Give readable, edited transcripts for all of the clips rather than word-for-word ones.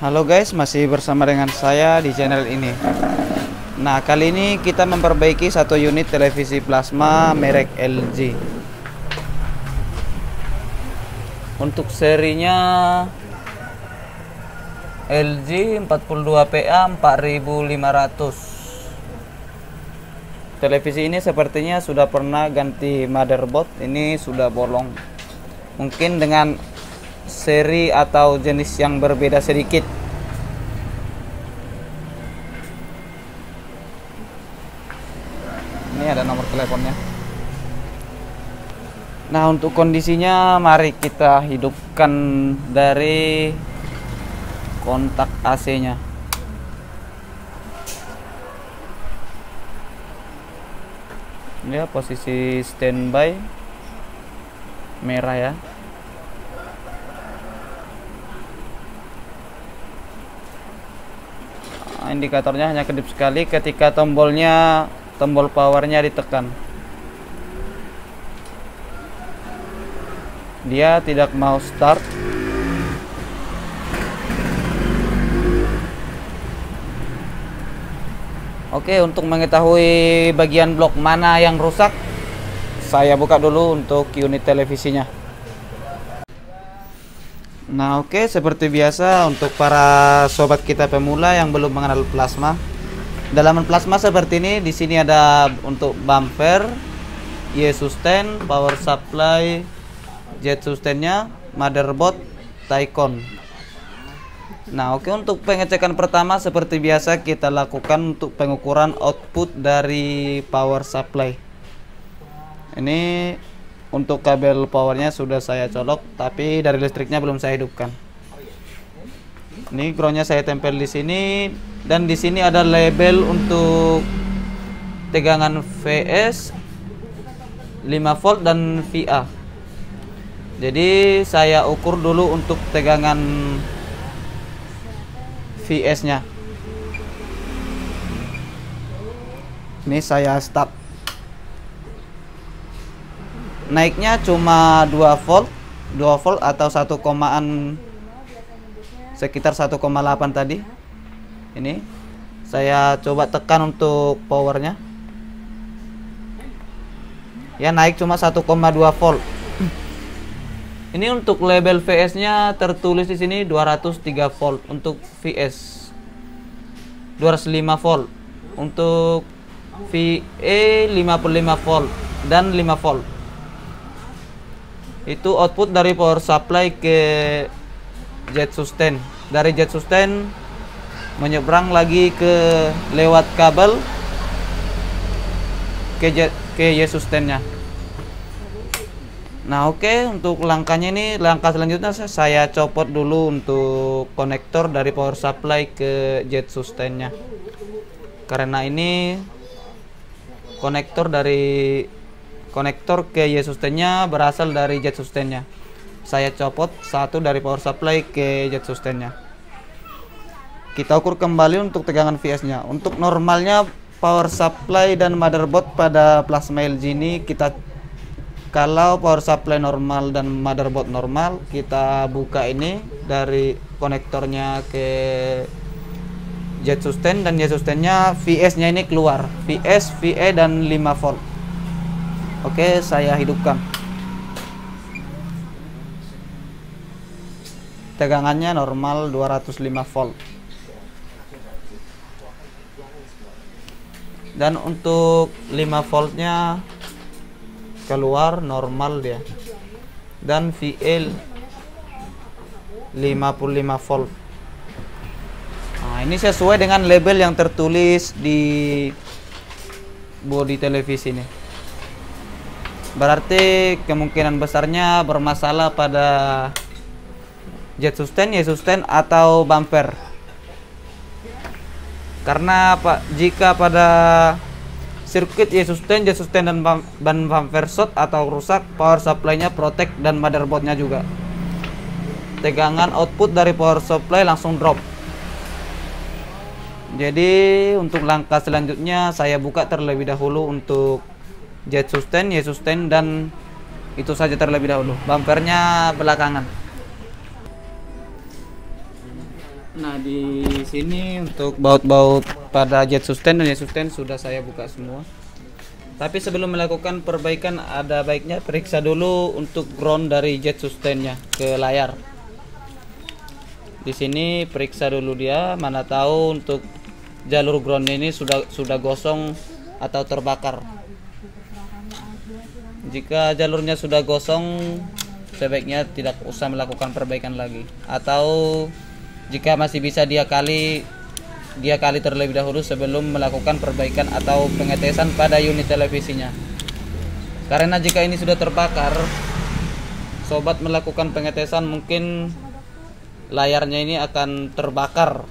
Halo guys, masih bersama dengan saya di channel ini. Nah, kali ini kita memperbaiki satu unit televisi plasma merek LG. Untuk serinya LG 42PA 4500. Televisi ini sepertinya sudah pernah ganti motherboard, ini sudah bolong. Mungkin dengan seri atau jenis yang berbeda sedikit. Ini ada nomor teleponnya. Nah, untuk kondisinya mari kita hidupkan dari kontak AC-nya. Ini ya, posisi standby merah ya. Indikatornya hanya kedip sekali ketika tombol powernya ditekan. Dia tidak mau start. Oke, untuk mengetahui bagian blok mana yang rusak, saya buka dulu untuk unit televisinya. Nah, oke, seperti biasa untuk para sobat kita pemula yang belum mengenal plasma. Dalaman plasma seperti ini, di sini ada untuk bumper, Y-sustain, power supply, Z-sustainnya, motherboard, Taycon. Nah, oke, untuk pengecekan pertama seperti biasa kita lakukan untuk pengukuran output dari power supply. Ini untuk kabel powernya sudah saya colok, tapi dari listriknya belum saya hidupkan. Ini groundnya saya tempel di sini, dan di sini ada label untuk tegangan VS, 5 volt dan VA. Jadi saya ukur dulu untuk tegangan VS-nya. Ini saya start. Naiknya cuma 2 volt atau 1 komaan, sekitar 1,8 tadi. Ini saya coba tekan untuk powernya. Ya, naik cuma 1,2 volt. Ini untuk label VS-nya tertulis di sini 203 volt untuk VS. 205 volt. Untuk VE 55 volt dan 5 volt. Itu output dari power supply ke Z-sustain. Dari Z-sustain menyeberang lagi ke lewat kabel ke Y-sustainnya. Nah, oke, untuk langkahnya ini, langkah selanjutnya saya copot dulu untuk konektor dari power supply ke Z-sustainnya. Karena ini konektor ke Y-sustainnya berasal dari Z-sustainnya. Saya copot satu dari power supply ke Z-sustainnya. Kita ukur kembali untuk tegangan VS-nya. Untuk normalnya power supply dan motherboard pada plasma LG ini, kalau power supply normal dan motherboard normal, kita buka ini dari konektornya ke Z-sustain dan Y-sustainnya, VS-nya ini keluar. VS, VE dan 5 volt. Oke, saya hidupkan. Tegangannya normal 205 volt. Dan untuk 5 voltnya keluar normal dia. Dan VL 55 volt. Nah, ini sesuai dengan label yang tertulis di bodi televisi ini. Berarti kemungkinan besarnya bermasalah pada Z-sustain, Y-sustain atau bumper. Karena jika pada sirkuit Y-sustain, Z-sustain dan bumper short atau rusak, power supply-nya protect dan motherboard-nya juga. Tegangan output dari power supply langsung drop. Jadi untuk langkah selanjutnya saya buka terlebih dahulu untuk Z-sustain, Y-sustain, dan itu saja terlebih dahulu. Bumpernya belakangan. Nah, di sini untuk baut-baut pada jet sustain dan jet sustain sudah saya buka semua. Tapi sebelum melakukan perbaikan ada baiknya periksa dulu untuk ground dari jet sustainnya ke layar. Di sini periksa dulu dia, mana tahu untuk jalur ground ini sudah gosong atau terbakar. Jika jalurnya sudah gosong, sebaiknya tidak usah melakukan perbaikan lagi. Atau jika masih bisa dia kali terlebih dahulu sebelum melakukan perbaikan atau pengetesan pada unit televisinya. Karena jika ini sudah terbakar, sobat melakukan pengetesan mungkin layarnya ini akan terbakar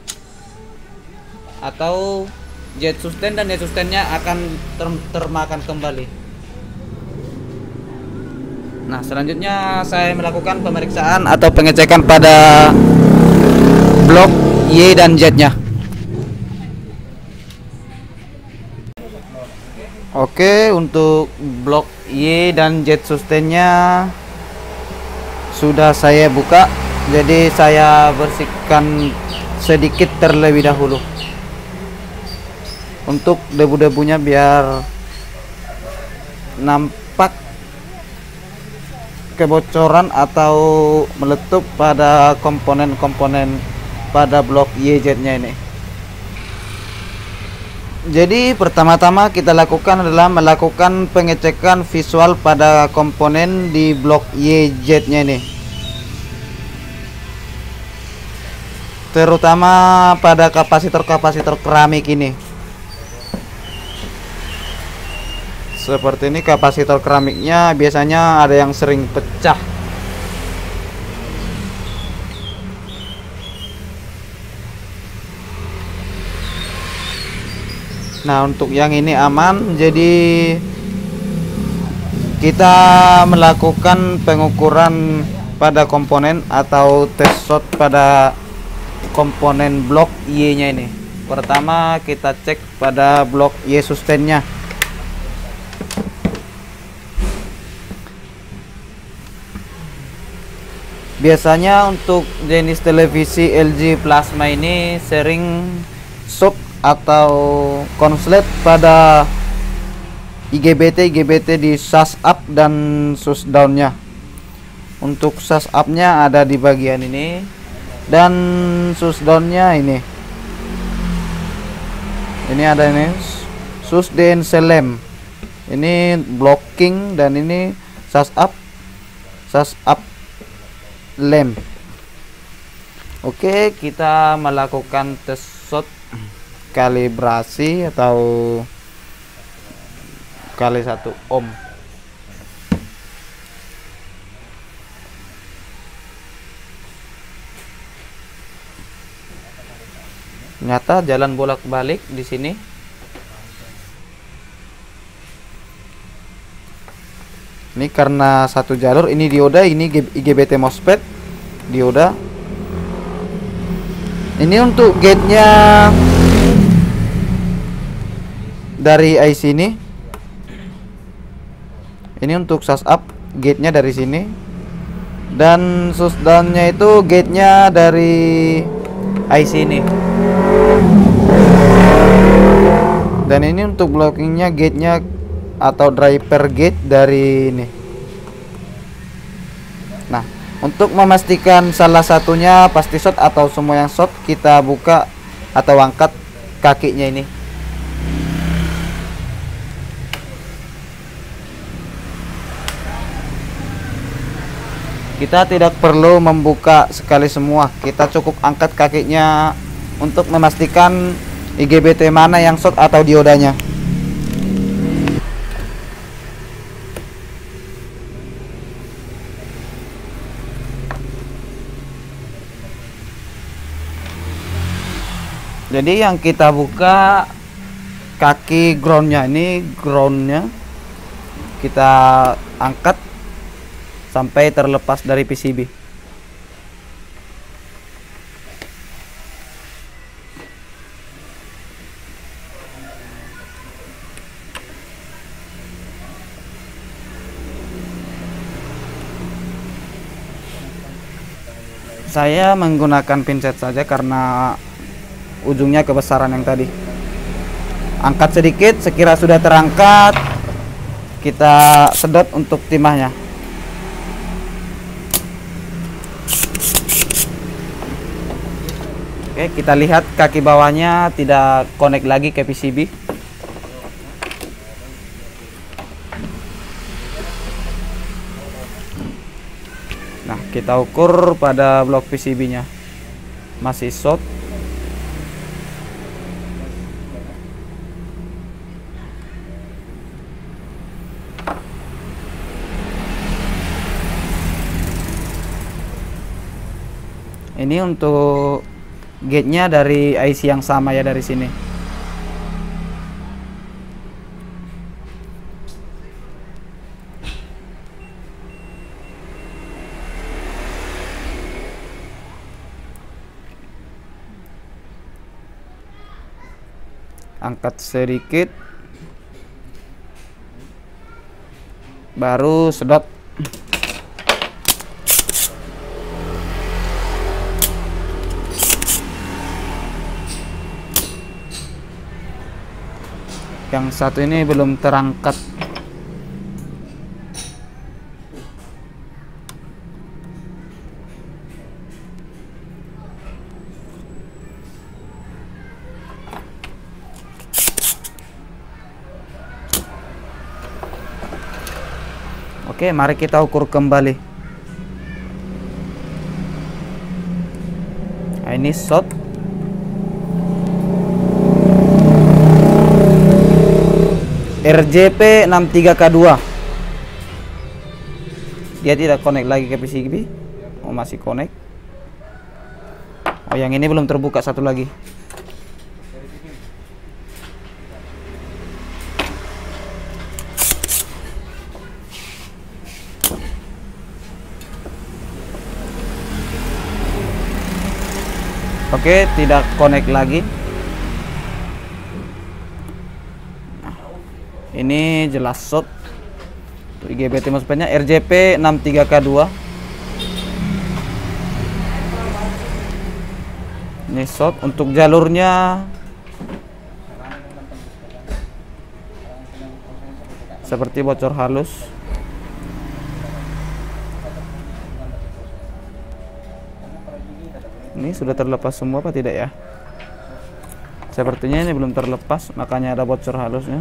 atau jet sustain dan jet sustainnya akan termakan kembali. Nah, selanjutnya saya melakukan pemeriksaan atau pengecekan pada blok Y dan Z-nya. Oke, untuk blok Y dan Z sustainnya sudah saya buka. Jadi saya bersihkan sedikit terlebih dahulu untuk debu-debunya biar nampak kebocoran atau meletup pada komponen-komponen pada blok YZ-nya ini. Jadi pertama-tama kita lakukan adalah melakukan pengecekan visual pada komponen di blok YZ-nya ini. Terutama pada kapasitor-kapasitor keramik ini. Seperti ini kapasitor keramiknya biasanya ada yang sering pecah. Nah, untuk yang ini aman, jadi kita melakukan pengukuran pada komponen atau tes shot pada komponen blok Y nya ini. Pertama kita cek pada blok Y sustainnya. Biasanya untuk jenis televisi LG Plasma ini sering short atau konslet pada IGBT di SAS up dan SUS down nya. Untuk SAS up nya ada di bagian ini dan SUS down nya ini ada ini SUS DNC lem, ini blocking, dan ini SAS up lem. Oke, kita melakukan tes shot kalibrasi atau kali 1 ohm. Nyata jalan bolak-balik di sini. Ini karena satu jalur, ini dioda, ini IGBT MOSFET dioda. Ini untuk gate-nya dari IC ini. Ini untuk SAS up gate-nya dari sini. Dan SUS down-nya itu gate-nya dari IC ini. Dan ini untuk blocking-nya gate-nya atau driver gate dari ini. Nah, untuk memastikan salah satunya pasti short atau semua yang short, kita buka atau angkat kakinya ini. Kita tidak perlu membuka sekali semua, kita cukup angkat kakinya untuk memastikan IGBT mana yang short atau diodanya. Jadi yang kita buka kaki groundnya, ini groundnya kita angkat sampai terlepas dari PCB. Saya menggunakan pinset saja karena ujungnya kebesaran yang tadi. Angkat sedikit, sekira sudah terangkat, kita sedot untuk timahnya. Oke, kita lihat kaki bawahnya tidak connect lagi ke PCB. Nah, kita ukur pada blok PCB-nya. Masih short. Ini untuk gate-nya dari IC yang sama ya, dari sini. Angkat sedikit, baru sedot. Yang satu ini belum terangkat. Oke, mari kita ukur kembali. Nah, ini short. RJP 63K2. Dia tidak connect lagi ke PCB. Oh, masih connect. Oh, yang ini belum terbuka satu lagi. Oke, tidak connect lagi. Ini jelas short. IGBT MOSFET-nya RJP 63K2. Ini short. Untuk jalurnya seperti bocor halus. Ini sudah terlepas semua apa tidak ya? Sepertinya ini belum terlepas, makanya ada bocor halusnya.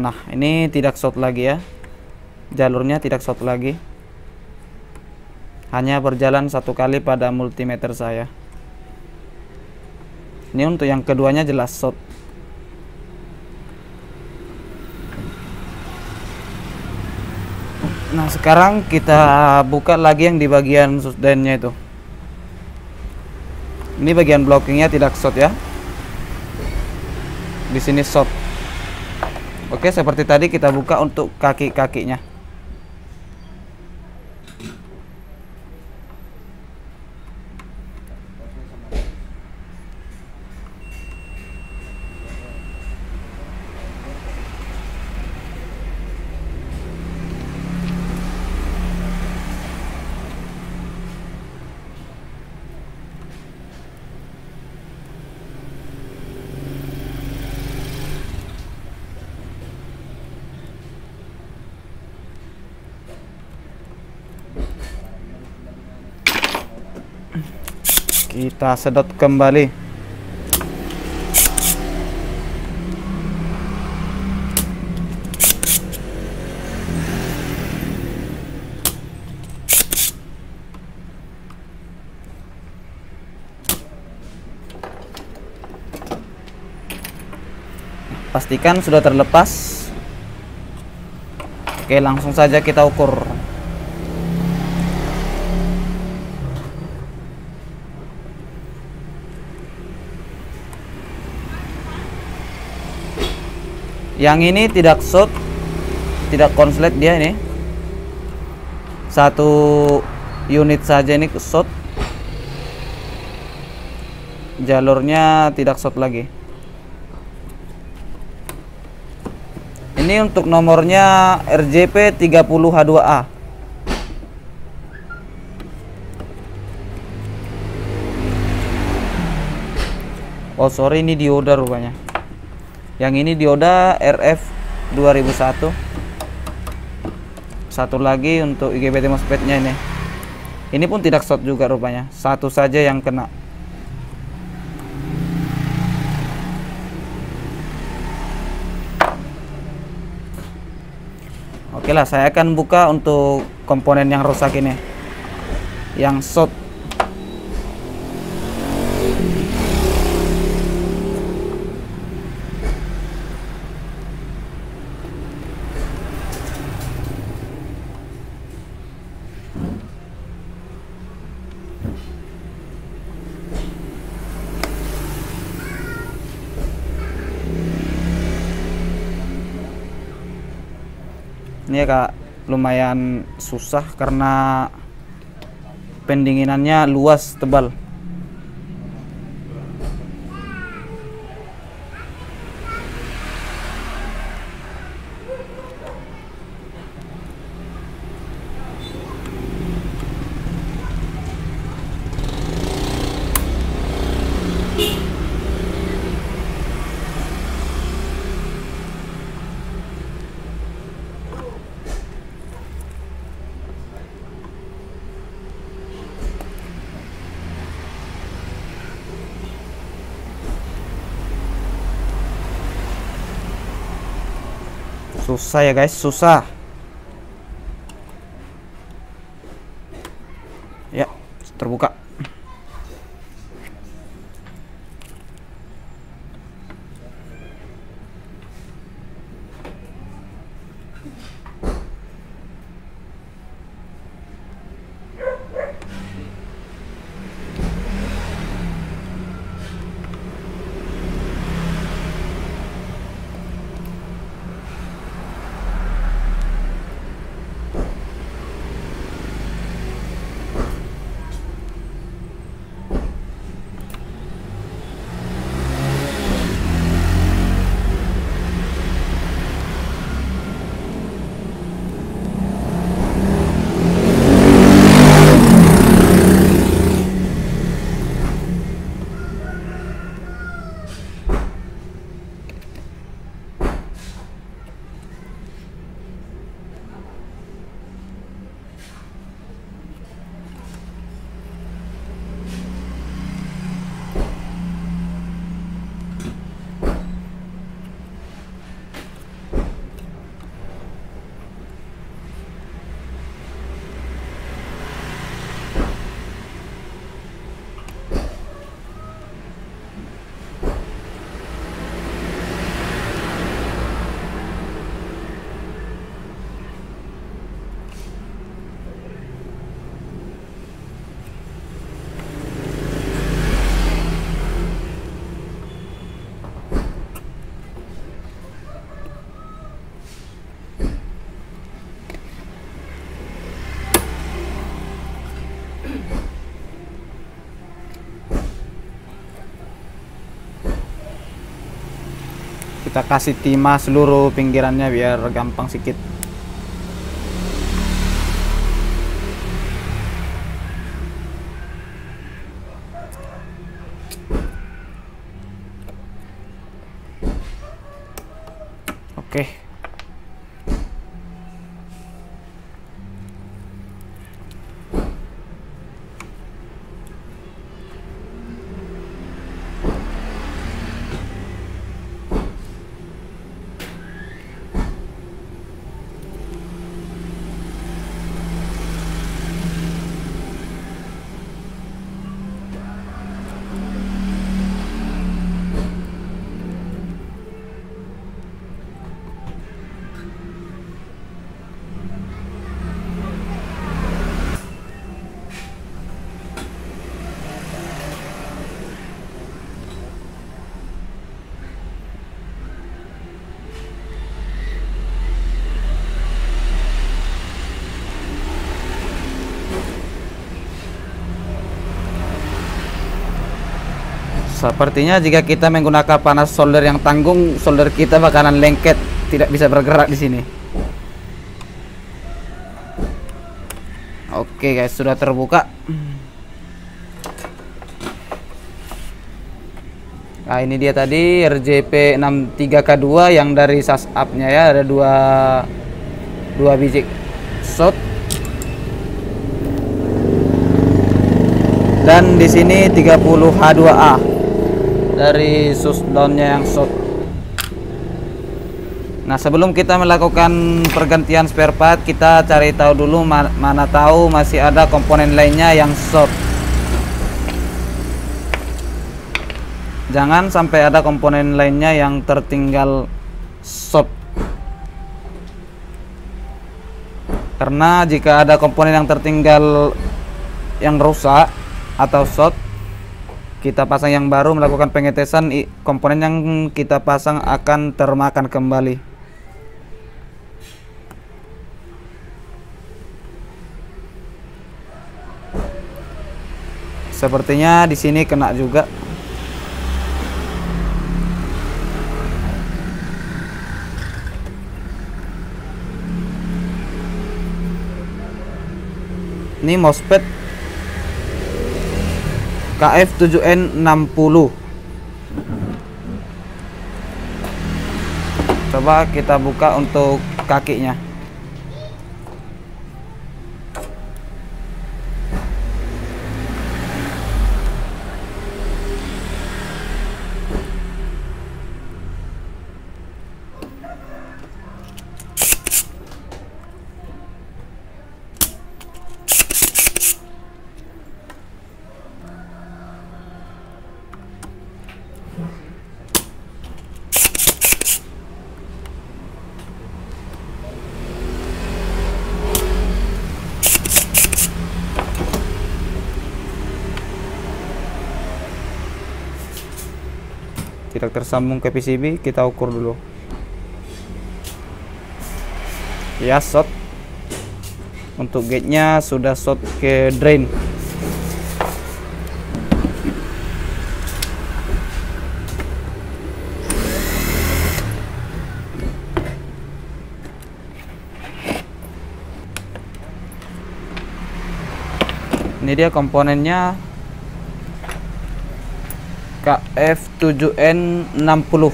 Nah, ini tidak short lagi ya. Jalurnya tidak short lagi. Hanya berjalan satu kali pada multimeter saya. Ini untuk yang keduanya jelas short. Nah, sekarang kita buka lagi yang di bagian suspennya itu. Ini bagian blockingnya tidak short ya. Di sini short. Oke, seperti tadi kita buka untuk kaki-kakinya. Kita sedot kembali. Pastikan sudah terlepas. Oke, langsung saja kita ukur. Yang ini tidak short, tidak konslet dia ini. Satu unit saja ini short. jalurnya tidak short lagi. Ini untuk nomornya RJP 30H2A. Oh sorry, ini dioda rupanya. Yang ini dioda RF 2001. Satu lagi untuk IGBT MOSFET-nya ini. Ini pun tidak short juga rupanya. Satu saja yang kena. Oke lah, saya akan buka untuk komponen yang rusak ini. Yang short. Ini ya kak, lumayan susah karena pendinginannya luas, tebal. Susah ya guys, susah. Ya, terbuka. Kita kasih timah seluruh pinggirannya biar gampang sedikit. Oke. Sepertinya jika kita menggunakan panas solder yang tanggung, solder kita bakalan lengket, tidak bisa bergerak di sini. Oke guys, sudah terbuka. Nah, ini dia tadi RJP63K2 yang dari sasapnya ya, ada dua biji shot. Dan di sini 30H2A dari shutdownnya yang shot. Nah, sebelum kita melakukan pergantian spare part, kita cari tahu dulu mana tahu masih ada komponen lainnya yang short. Jangan sampai ada komponen lainnya yang tertinggal short. Karena jika ada komponen yang tertinggal yang rusak atau short, kita pasang yang baru, melakukan pengetesan, komponen yang kita pasang akan termakan kembali. Sepertinya di sini kena juga. Ini MOSFET KF7N60. Coba kita buka untuk kakinya. Tidak tersambung ke PCB, kita ukur dulu. Ya, short. Untuk gate-nya sudah short ke drain. Ini dia komponennya, KF7N60.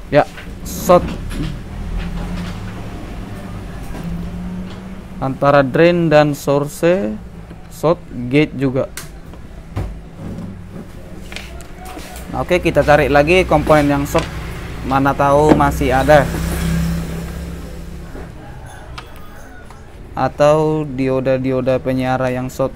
Ya, short antara drain dan source, short gate juga. Nah, oke, kita cari lagi komponen yang short, mana tahu masih ada. Atau dioda-dioda penyiara yang short.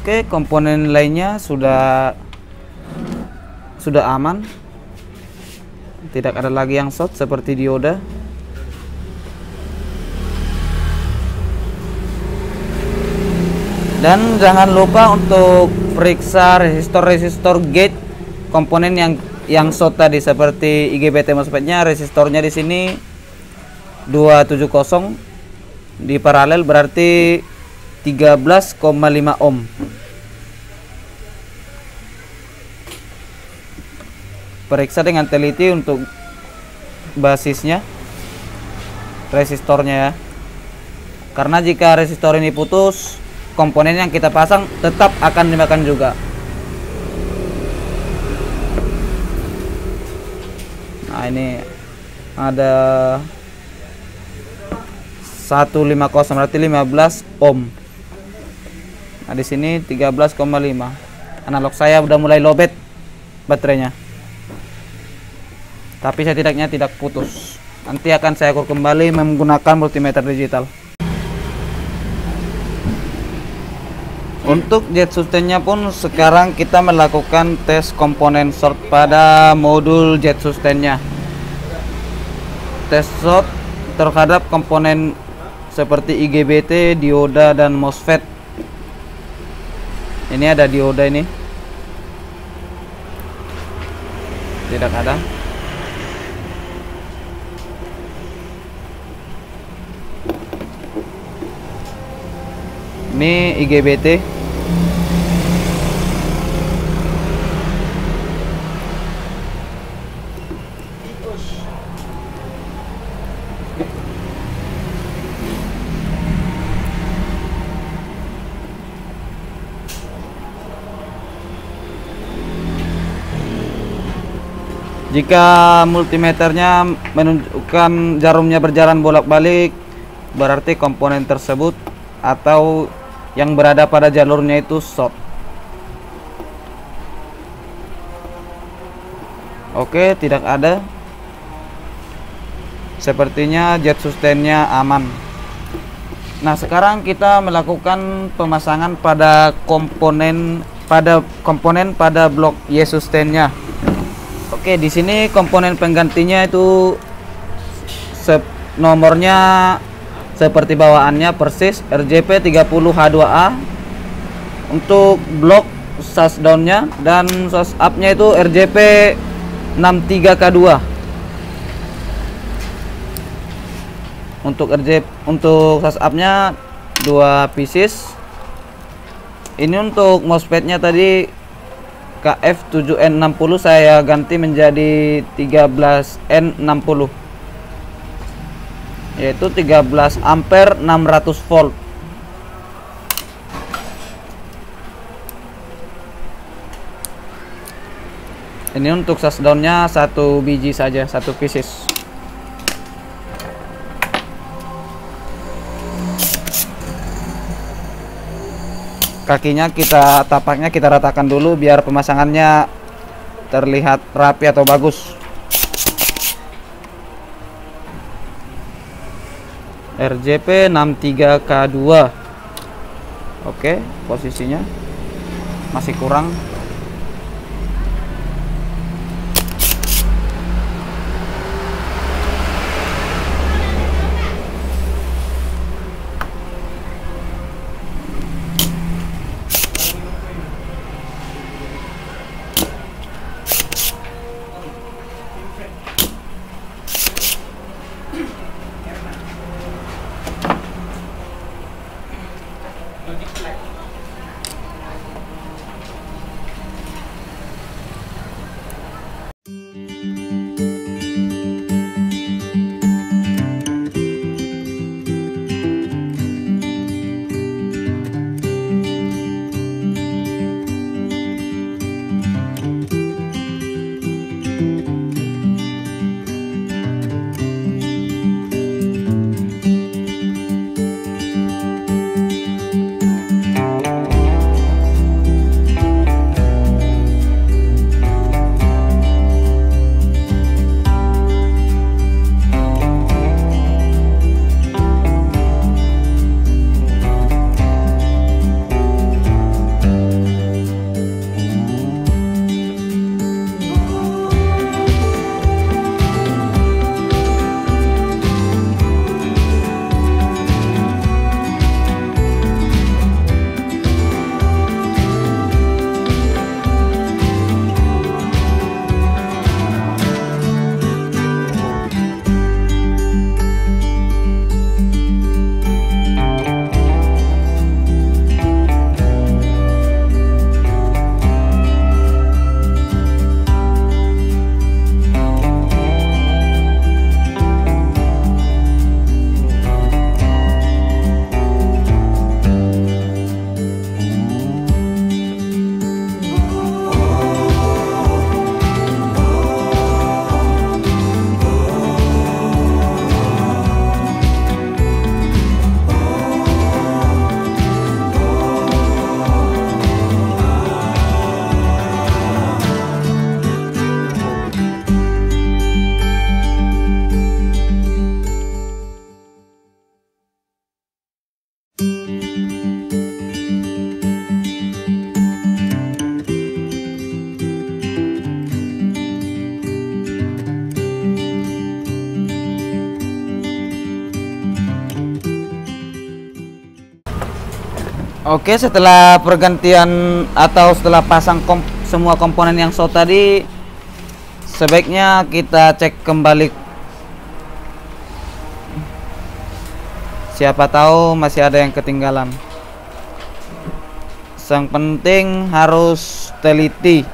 Oke, komponen lainnya sudah aman. Tidak ada lagi yang short seperti dioda. Dan jangan lupa untuk periksa resistor gate komponen yang short tadi, seperti IGBT MOSFET-nya. Resistornya di sini 270 di paralel, berarti 13,5 ohm. Periksa dengan teliti untuk basisnya, resistornya ya. Karena jika resistor ini putus, komponen yang kita pasang tetap akan dimakan juga. Nah, ini ada 150, berarti 15 ohm. Nah, di sini 13,5. Analog saya udah mulai lowbat baterainya. Tapi setidaknya tidak putus. Nanti akan saya ukur kembali menggunakan multimeter digital. Untuk jet sustainnya pun sekarang kita melakukan tes komponen short pada modul jet sustainnya. Tes short terhadap komponen seperti IGBT, dioda, dan MOSFET. Ini ada dioda ini. Tidak ada. Ini IGBT. Jika multimeternya menunjukkan jarumnya berjalan bolak-balik, berarti komponen tersebut atau yang berada pada jalurnya itu short. Oke, tidak ada. Sepertinya jet sustainnya aman. Nah, sekarang kita melakukan pemasangan pada komponen pada blok Y sustainnya. Oke, di sini komponen penggantinya itu nomornya seperti bawaannya persis RJP30H2A untuk blok shutdown-nya, dan source up-nya itu RJP63K2. Untuk source up-nya 2 pieces. Ini untuk MOSFET-nya tadi KF7N60 saya ganti menjadi 13N60, yaitu 13 ampere 600 volt. Ini untuk shutdown-nya 1 biji saja, 1 pieces. Kakinya tapaknya kita ratakan dulu biar pemasangannya terlihat rapi atau bagus. RJP63K2. Oke, posisinya masih kurang. Oke, setelah pergantian atau setelah pasang semua komponen yang short tadi, sebaiknya kita cek kembali. Siapa tahu masih ada yang ketinggalan. Yang penting harus teliti.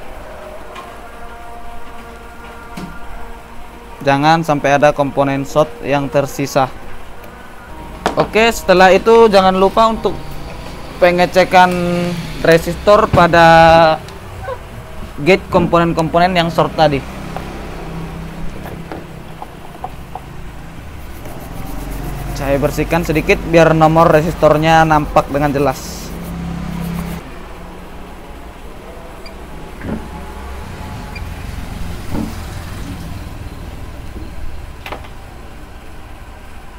Jangan sampai ada komponen short yang tersisa. Oke, setelah itu jangan lupa untuk pengecekan resistor pada gate komponen-komponen yang short tadi. Saya bersihkan sedikit biar nomor resistornya nampak dengan jelas.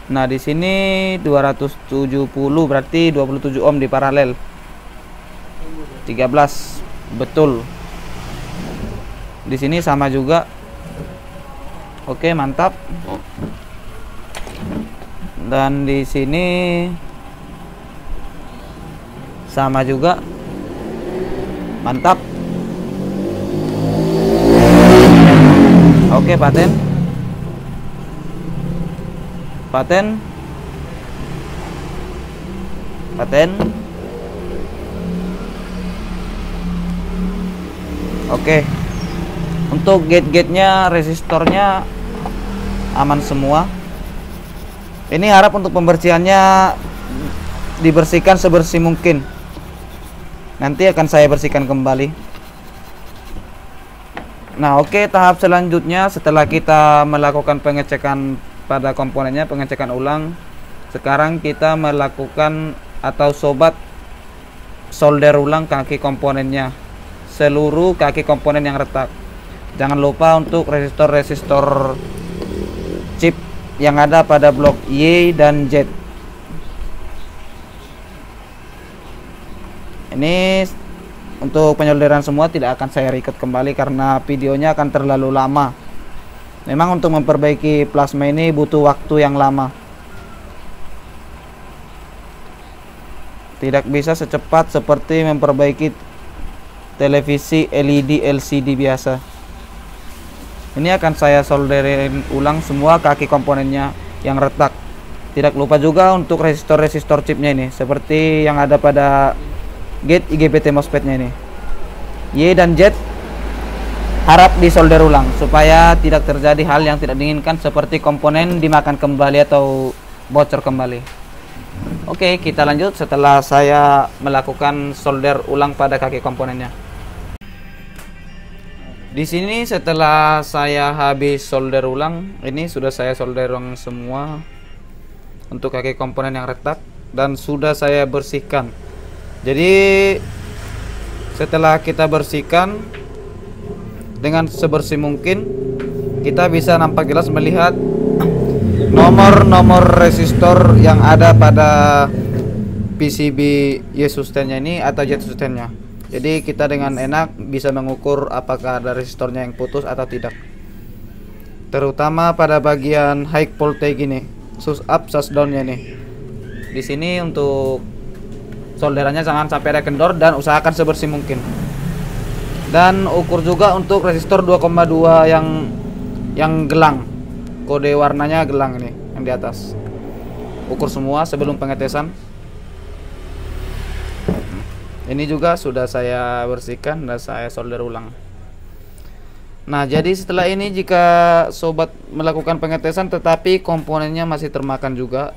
Nah, di sini 270 berarti 27 ohm di paralel. 13. Betul. Di sini sama juga. Oke, mantap. Dan di sini sama juga. Mantap. Oke, paten. Oke, untuk gate-gatenya, resistornya aman semua. Ini harap untuk pembersihannya dibersihkan sebersih mungkin. Nanti akan saya bersihkan kembali. Nah, oke, tahap selanjutnya setelah kita melakukan pengecekan pada komponennya, pengecekan ulang, sekarang kita melakukan atau sobat solder ulang kaki komponennya, seluruh kaki komponen yang retak. Jangan lupa untuk resistor-resistor chip yang ada pada blok Y dan Z. Ini untuk penyolderan semua tidak akan saya record kembali karena videonya akan terlalu lama. Memang untuk memperbaiki plasma ini butuh waktu yang lama. Tidak bisa secepat seperti memperbaiki televisi LED LCD biasa. Ini akan saya solderin ulang semua kaki komponennya yang retak. Tidak lupa juga untuk resistor-resistor chipnya ini, seperti yang ada pada gate IGBT MOSFET-nya ini. Y dan Z harap disolder ulang supaya tidak terjadi hal yang tidak diinginkan seperti komponen dimakan kembali atau bocor kembali. Oke, kita lanjut setelah saya melakukan solder ulang pada kaki komponennya. Di sini setelah saya habis solder ulang, ini sudah saya solder ulang semua untuk kaki komponen yang retak dan sudah saya bersihkan. Jadi setelah kita bersihkan dengan sebersih mungkin, kita bisa nampak jelas melihat nomor-nomor resistor yang ada pada PCB Y sustainnya ini atau Z sustainnya. Jadi kita dengan enak bisa mengukur apakah ada resistornya yang putus atau tidak. Terutama pada bagian high voltage ini, sus up, sus down-nya nih. Di sini untuk solderannya jangan sampai ada kendor dan usahakan sebersih mungkin. Dan ukur juga untuk resistor 2,2 yang gelang. Kode warnanya gelang ini yang di atas. Ukur semua sebelum pengetesan. Ini juga sudah saya bersihkan dan saya solder ulang. Nah, jadi setelah ini jika sobat melakukan pengetesan tetapi komponennya masih termakan juga,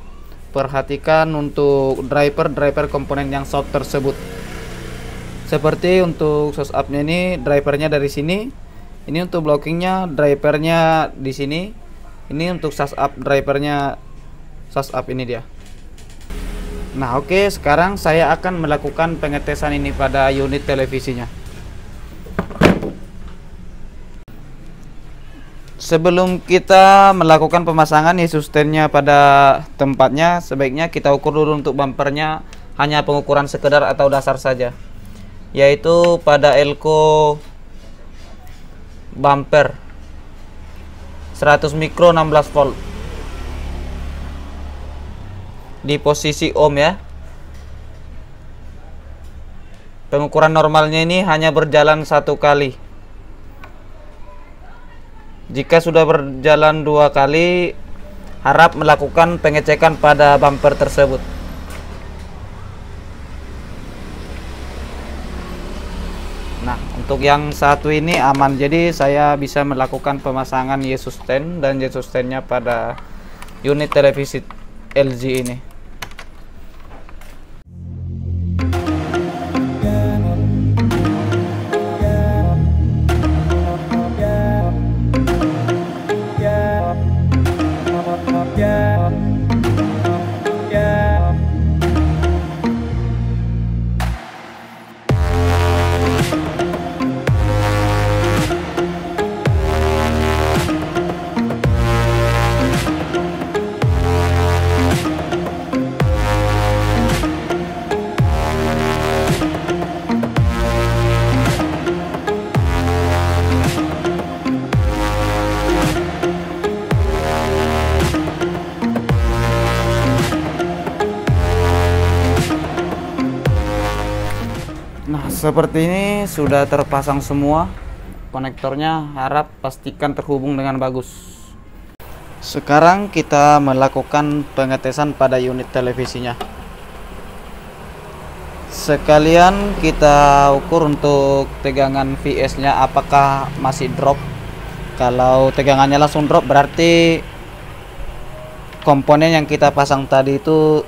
perhatikan untuk driver komponen yang short tersebut. Seperti untuk source up-nya ini, drivernya dari sini. Ini untuk blockingnya, drivernya di sini. Ini untuk source up, drivernya source up ini dia. Nah, oke, sekarang saya akan melakukan pengetesan ini pada unit televisinya. Sebelum kita melakukan pemasangan sustainnya pada tempatnya, sebaiknya kita ukur dulu untuk bumpernya, hanya pengukuran sekedar atau dasar saja, yaitu pada elko bumper 100 mikro 16 volt di posisi ohm ya. Pengukuran normalnya ini hanya berjalan 1 kali. Jika sudah berjalan 2 kali, harap melakukan pengecekan pada bumper tersebut. Nah, untuk yang satu ini aman, jadi saya bisa melakukan pemasangan Yesus stand dan Yesus standnya pada unit televisi LG ini. Nah, seperti ini sudah terpasang semua konektornya, harap pastikan terhubung dengan bagus. Sekarang kita melakukan pengetesan pada unit televisinya. Sekalian kita ukur untuk tegangan VS nya apakah masih drop. Kalau tegangannya langsung drop berarti komponen yang kita pasang tadi itu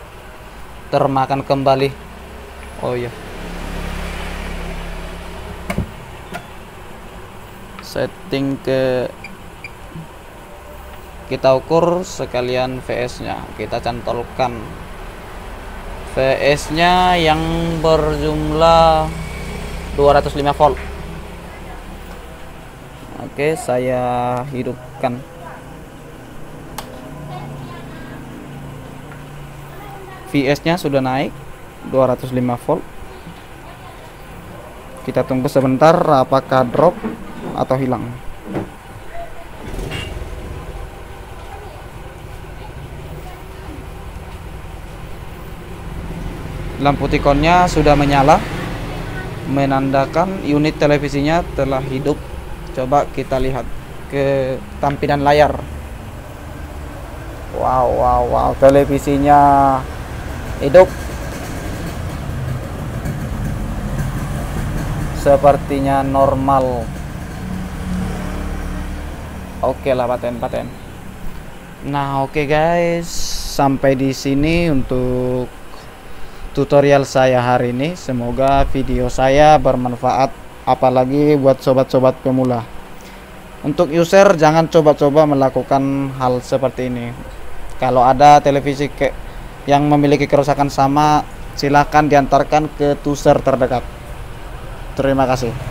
termakan kembali. Oh iya, setting ke kita ukur, sekalian VS nya kita cantolkan. VS nya yang berjumlah 205 volt. Oke, saya hidupkan. VS nya sudah naik 205 volt. Kita tunggu sebentar apakah drop atau hilang. Lampu tikonnya sudah menyala, menandakan unit televisinya telah hidup. Coba kita lihat ke tampilan layar. Wow, televisinya hidup. Sepertinya normal. Oke lah, paten. Nah, oke guys, sampai di sini untuk tutorial saya hari ini. Semoga video saya bermanfaat, apalagi buat sobat-sobat pemula. Untuk user jangan coba-coba melakukan hal seperti ini. Kalau ada televisi yang memiliki kerusakan sama, silahkan diantarkan ke tuser terdekat. Terima kasih.